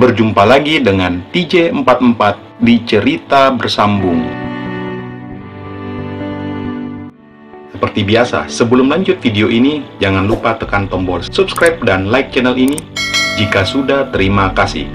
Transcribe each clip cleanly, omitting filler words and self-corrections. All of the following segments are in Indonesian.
Berjumpa lagi dengan TJ44 di Cerita Bersambung. Seperti biasa, sebelum lanjut video ini, jangan lupa tekan tombol subscribe dan like channel ini. Jika sudah, terima kasih.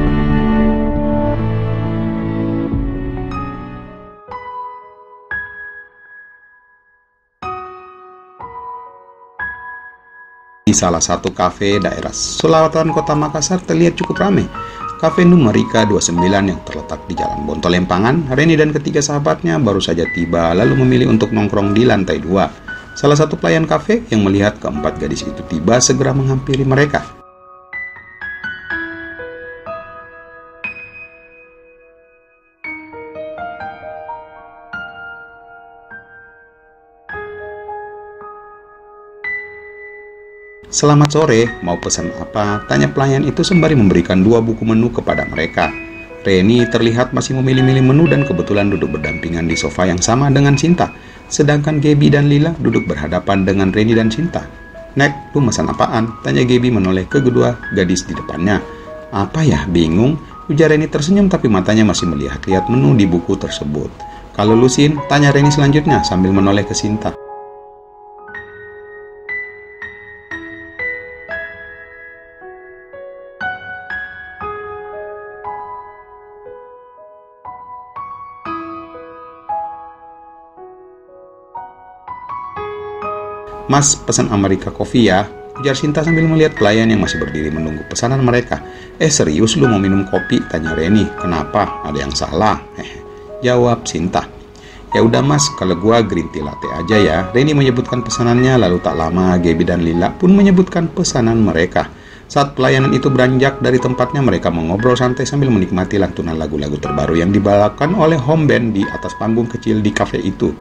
Di salah satu kafe daerah selatan kota Makassar terlihat cukup ramai. Kafe Numerika 29 yang terletak di Jalan Bontolempangan, Reni dan ketiga sahabatnya baru saja tiba lalu memilih untuk nongkrong di lantai 2. Salah satu pelayan kafe yang melihat keempat gadis itu tiba segera menghampiri mereka. "Selamat sore, mau pesan apa?" tanya pelayan itu sembari memberikan 2 buku menu kepada mereka. Reni terlihat masih memilih-milih menu dan kebetulan duduk berdampingan di sofa yang sama dengan Sinta. Sedangkan Gaby dan Lila duduk berhadapan dengan Reni dan Sinta. "Nek, lu pesan apaan?" tanya Gaby menoleh ke kedua gadis di depannya. "Apa ya, bingung?" ujar Reni tersenyum tapi matanya masih melihat-lihat menu di buku tersebut. "Kalau lu Sin?" tanya Reni selanjutnya sambil menoleh ke Sinta. "Mas, pesan Amerika Coffee ya," ujar Sinta sambil melihat pelayan yang masih berdiri menunggu pesanan mereka. "Serius lu mau minum kopi?" tanya Reni. "Kenapa? Ada yang salah?" jawab Sinta. "Ya udah Mas, kalau gua green tea latte aja ya." Reni menyebutkan pesanannya, lalu tak lama Gaby dan Lila pun menyebutkan pesanan mereka. Saat pelayanan itu beranjak dari tempatnya, mereka mengobrol santai sambil menikmati lantunan lagu-lagu terbaru yang dibawakan oleh home band di atas panggung kecil di kafe itu.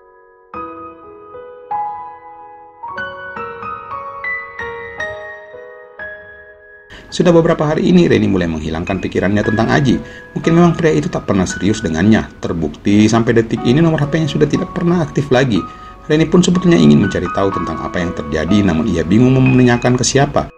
Sudah beberapa hari ini Reni mulai menghilangkan pikirannya tentang Aji. Mungkin memang pria itu tak pernah serius dengannya. Terbukti sampai detik ini nomor HP-nya sudah tidak pernah aktif lagi. Reni pun sebetulnya ingin mencari tahu tentang apa yang terjadi, namun ia bingung menanyakan ke siapa.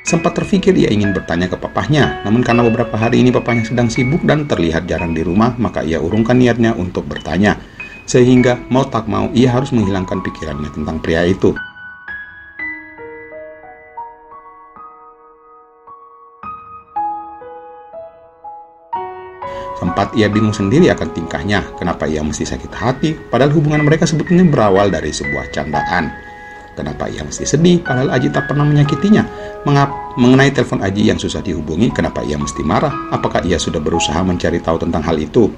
Sempat terfikir ia ingin bertanya ke papahnya, namun karena beberapa hari ini papahnya sedang sibuk dan terlihat jarang di rumah, maka ia urungkan niatnya untuk bertanya. Sehingga mau tak mau ia harus menghilangkan pikirannya tentang pria itu. Sempat ia bingung sendiri akan tingkahnya, kenapa ia mesti sakit hati, padahal hubungan mereka sebetulnya berawal dari sebuah candaan. Kenapa ia mesti sedih, padahal Aji tak pernah menyakitinya? Mengenai telepon Aji yang susah dihubungi, kenapa ia mesti marah? Apakah ia sudah berusaha mencari tahu tentang hal itu?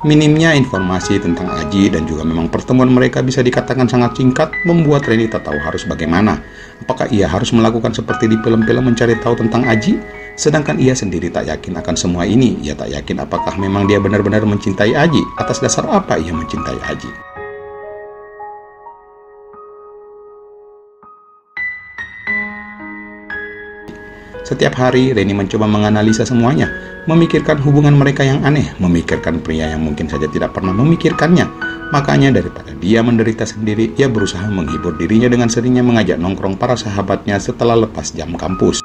Minimnya informasi tentang Aji dan juga memang pertemuan mereka bisa dikatakan sangat singkat, membuat Reni tak tahu harus bagaimana. Apakah ia harus melakukan seperti di film-film mencari tahu tentang Aji? Sedangkan ia sendiri tak yakin akan semua ini. Ia tak yakin apakah memang dia benar-benar mencintai Aji. Atas dasar apa ia mencintai Aji? Setiap hari, Reni mencoba menganalisa semuanya, memikirkan hubungan mereka yang aneh, memikirkan pria yang mungkin saja tidak pernah memikirkannya. Makanya daripada dia menderita sendiri, ia berusaha menghibur dirinya dengan seringnya mengajak nongkrong para sahabatnya setelah lepas jam kampus.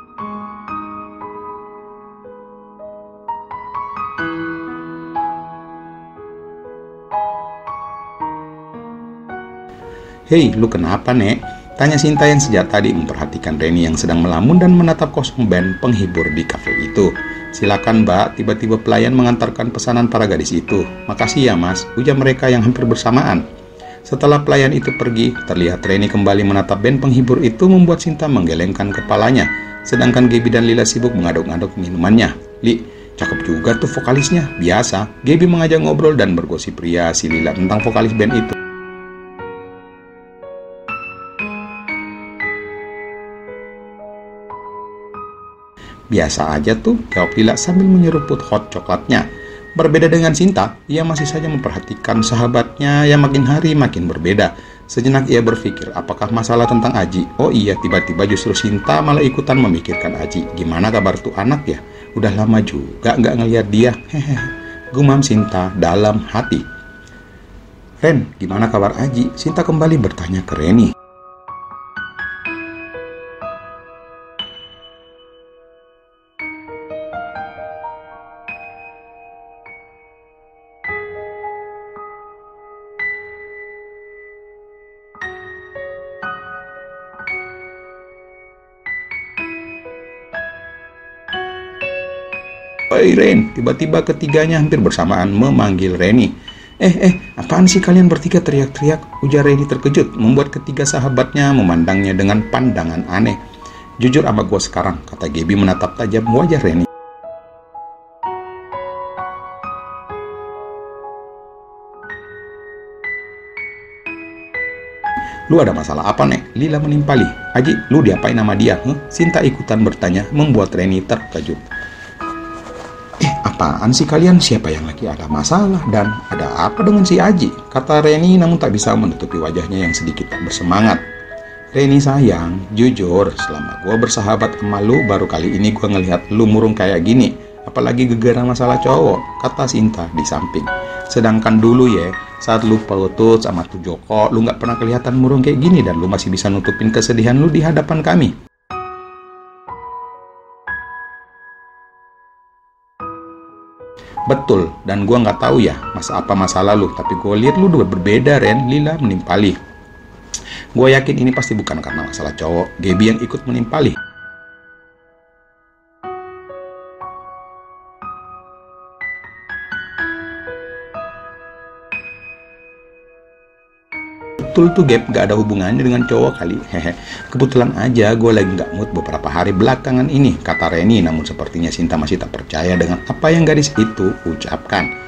"Hei, lu kenapa, Nek?" tanya Sinta yang sejak tadi memperhatikan Reni yang sedang melamun dan menatap kosong band penghibur di kafe itu. "Silakan Mbak," tiba-tiba pelayan mengantarkan pesanan para gadis itu. "Makasih ya Mas," ujar mereka yang hampir bersamaan. Setelah pelayan itu pergi, terlihat Reni kembali menatap band penghibur itu membuat Sinta menggelengkan kepalanya. Sedangkan Gaby dan Lila sibuk mengaduk-aduk minumannya. "Li, cakep juga tuh vokalisnya." Biasa, Gaby mengajak ngobrol dan bergosip pria si Lila tentang vokalis band itu. "Biasa aja tuh," jawab Lila sambil menyeruput hot coklatnya. Berbeda dengan Sinta, ia masih saja memperhatikan sahabatnya yang makin hari makin berbeda. Sejenak ia berpikir, apakah masalah tentang Aji? Oh iya, tiba-tiba justru Sinta malah ikutan memikirkan Aji. Gimana kabar tuh anak ya? Udah lama juga nggak ngeliat dia. Hehehe. gumam Sinta dalam hati. Ren, gimana kabar Aji? Sinta kembali bertanya ke Reni. Hei Ren, tiba-tiba ketiganya hampir bersamaan memanggil Reni. Apaan sih kalian bertiga teriak-teriak? Ujar Reni terkejut, membuat ketiga sahabatnya memandangnya dengan pandangan aneh. Jujur sama gue sekarang, kata Gaby menatap tajam wajah Reni. Lu ada masalah apa, Nek? Lila menimpali. Aji, lu diapain sama dia? Sinta ikutan bertanya, membuat Reni terkejut. Apaan sih kalian? Siapa yang lagi ada masalah? Dan ada apa dengan si Aji? Kata Reni namun tak bisa menutupi wajahnya yang sedikit tak bersemangat. Reni sayang, jujur, selama gue bersahabat sama lu, baru kali ini gue ngelihat lu murung kayak gini. Apalagi gegara masalah cowok, kata Sinta di samping. Sedangkan dulu ya, saat lu putus sama tuh Joko, lu gak pernah kelihatan murung kayak gini dan lu masih bisa nutupin kesedihan lu di hadapan kami. Betul, dan gua nggak tahu ya apa masa lalu, tapi gua lihat lu udah berbeda, Ren. Lila menimpali. Gua yakin ini pasti bukan karena masalah cowok. Gaby yang ikut menimpali. Betul tuh Gap, gak ada hubungannya dengan cowok kali. Kebetulan aja gue lagi gak mood beberapa hari belakangan ini, kata Reni. Namun sepertinya Sinta masih tak percaya dengan apa yang gadis itu ucapkan.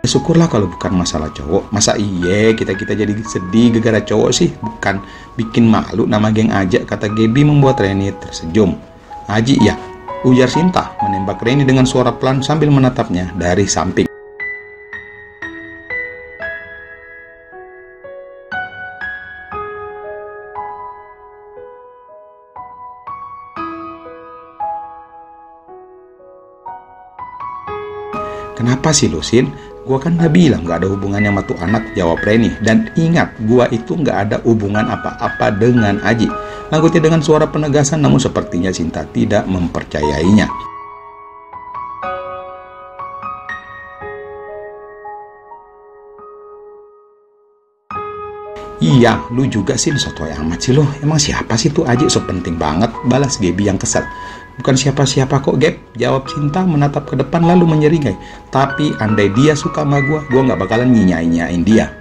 Syukurlah kalau bukan masalah cowok. Masa iya kita jadi sedih gara-gara cowok sih? Bukan bikin malu nama geng aja, kata Gaby membuat Reni tersenyum. Aji ya, ujar Sinta menembak Reni dengan suara pelan sambil menatapnya dari samping. Kenapa sih Lusin? Gua kan udah bilang gak ada hubungannya sama tuh anak, jawab Reni. Dan ingat, gua itu gak ada hubungan apa-apa dengan Aji. Lanjutnya dengan suara penegasan, namun sepertinya Sinta tidak mempercayainya. Iya, lu juga sih sotoy amat sih lo. Emang siapa sih tuh Aji? So penting banget, balas Gaby yang kesal. Bukan siapa-siapa kok, Gap, jawab Sinta menatap ke depan lalu menyeringai. Tapi andai dia suka sama gua gak bakalan nyinyain dia.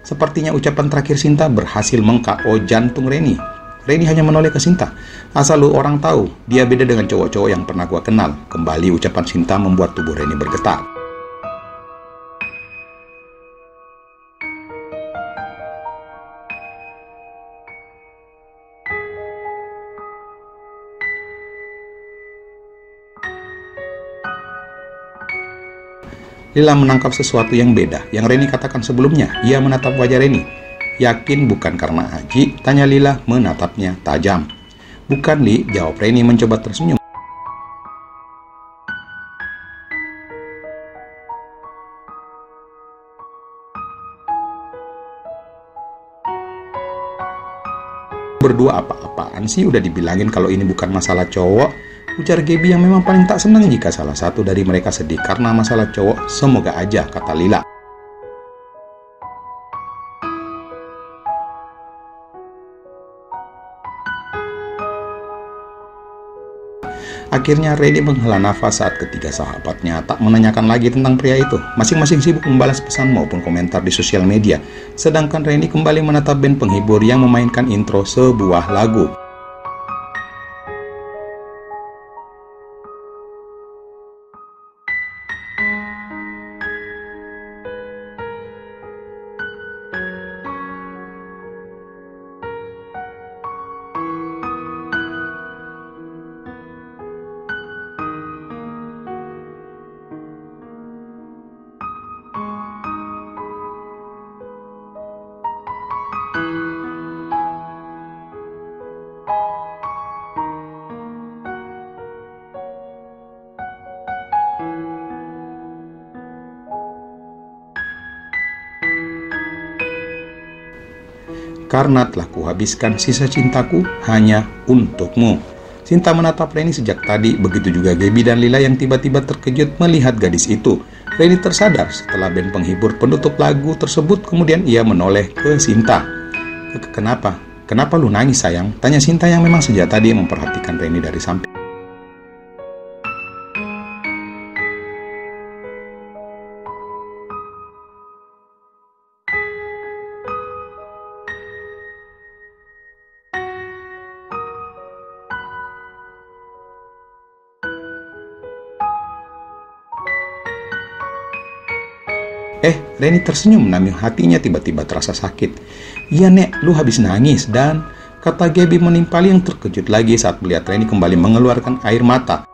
Sepertinya ucapan terakhir Sinta berhasil meng-KO jantung Reni. Reni hanya menoleh ke Sinta. Asal lu orang tahu, dia beda dengan cowok-cowok yang pernah gua kenal. Kembali ucapan Sinta membuat tubuh Reni bergetar. Lila menangkap sesuatu yang beda yang Reni katakan sebelumnya. Ia menatap wajah Reni. Yakin bukan karena Aji? Tanya Lila menatapnya tajam. Bukan Li, jawab Reni mencoba tersenyum. Berdua apa-apaan sih, udah dibilangin kalau ini bukan masalah cowok, ujar Gaby yang memang paling tak senang jika salah satu dari mereka sedih karena masalah cowok. Semoga aja, kata Lila. Akhirnya Reni menghela nafas saat ketiga sahabatnya tak menanyakan lagi tentang pria itu. Masing-masing sibuk membalas pesan maupun komentar di sosial media. Sedangkan Reni kembali menatap band penghibur yang memainkan intro sebuah lagu. karena telah kuhabiskan sisa cintaku hanya untukmu. Sinta menatap Reni sejak tadi, begitu juga Gaby dan Lila yang tiba-tiba terkejut melihat gadis itu. Reni tersadar setelah band penghibur penutup lagu tersebut, kemudian ia menoleh ke Sinta. Kenapa? Kenapa lu nangis sayang? Tanya Sinta yang memang sejak tadi memperhatikan Reni dari samping. Reni tersenyum namun hatinya tiba-tiba terasa sakit. Iya Nek, lu habis nangis dan kata Gaby menimpali yang terkejut lagi saat melihat Reni kembali mengeluarkan air mata.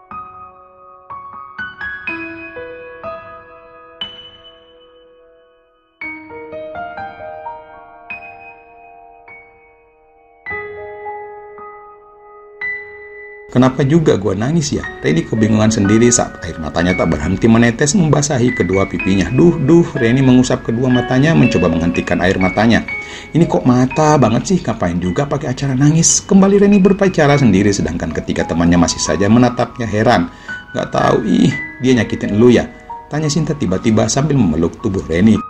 Kenapa juga gua nangis ya? Reni kebingungan sendiri saat air matanya tak berhenti menetes membasahi kedua pipinya. Duh, Reni mengusap kedua matanya mencoba menghentikan air matanya. Ini kok mata banget sih, ngapain juga pakai acara nangis? Kembali Reni berbicara sendiri sedangkan ketiga temannya masih saja menatapnya heran. Gak tahu, dia nyakitin lu ya? Tanya Sinta tiba-tiba sambil memeluk tubuh Reni.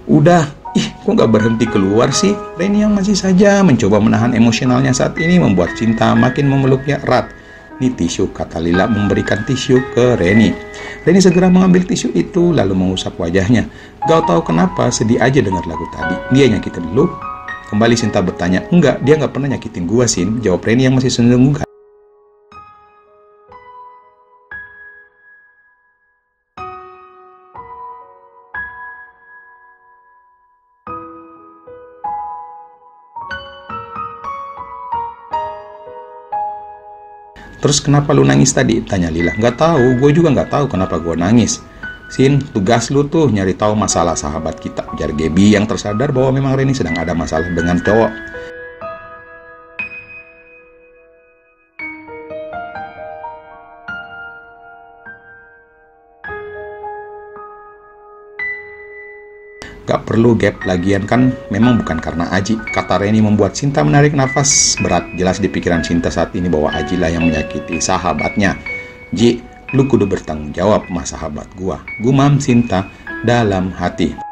Udah, kok gak berhenti keluar sih? Reni yang masih saja mencoba menahan emosionalnya saat ini membuat Sinta makin memeluknya erat. Ini tisu, kata Lila memberikan tisu ke Reni. Reni segera mengambil tisu itu lalu mengusap wajahnya. Gak tahu kenapa sedih aja dengar lagu tadi. Dia nyakitin lu? Kembali Sinta bertanya. Enggak, dia gak pernah nyakitin gua Sin, jawab Reni yang masih senggukan. Terus kenapa lu nangis tadi? Tanya Lila. Gak tahu, gue juga gak tahu kenapa gue nangis. Sin, tugas lu tuh nyari tahu masalah sahabat kita, ujar Gaby yang tersadar bahwa memang Reni sedang ada masalah dengan cowok. Gak perlu Gap, lagian kan memang bukan karena Aji, kata Reni membuat Sinta menarik nafas berat. Jelas di pikiran Sinta saat ini bahwa Aji lah yang menyakiti sahabatnya. Ji, lu kudu bertanggung jawab sama sahabat gua, gumam Sinta dalam hati.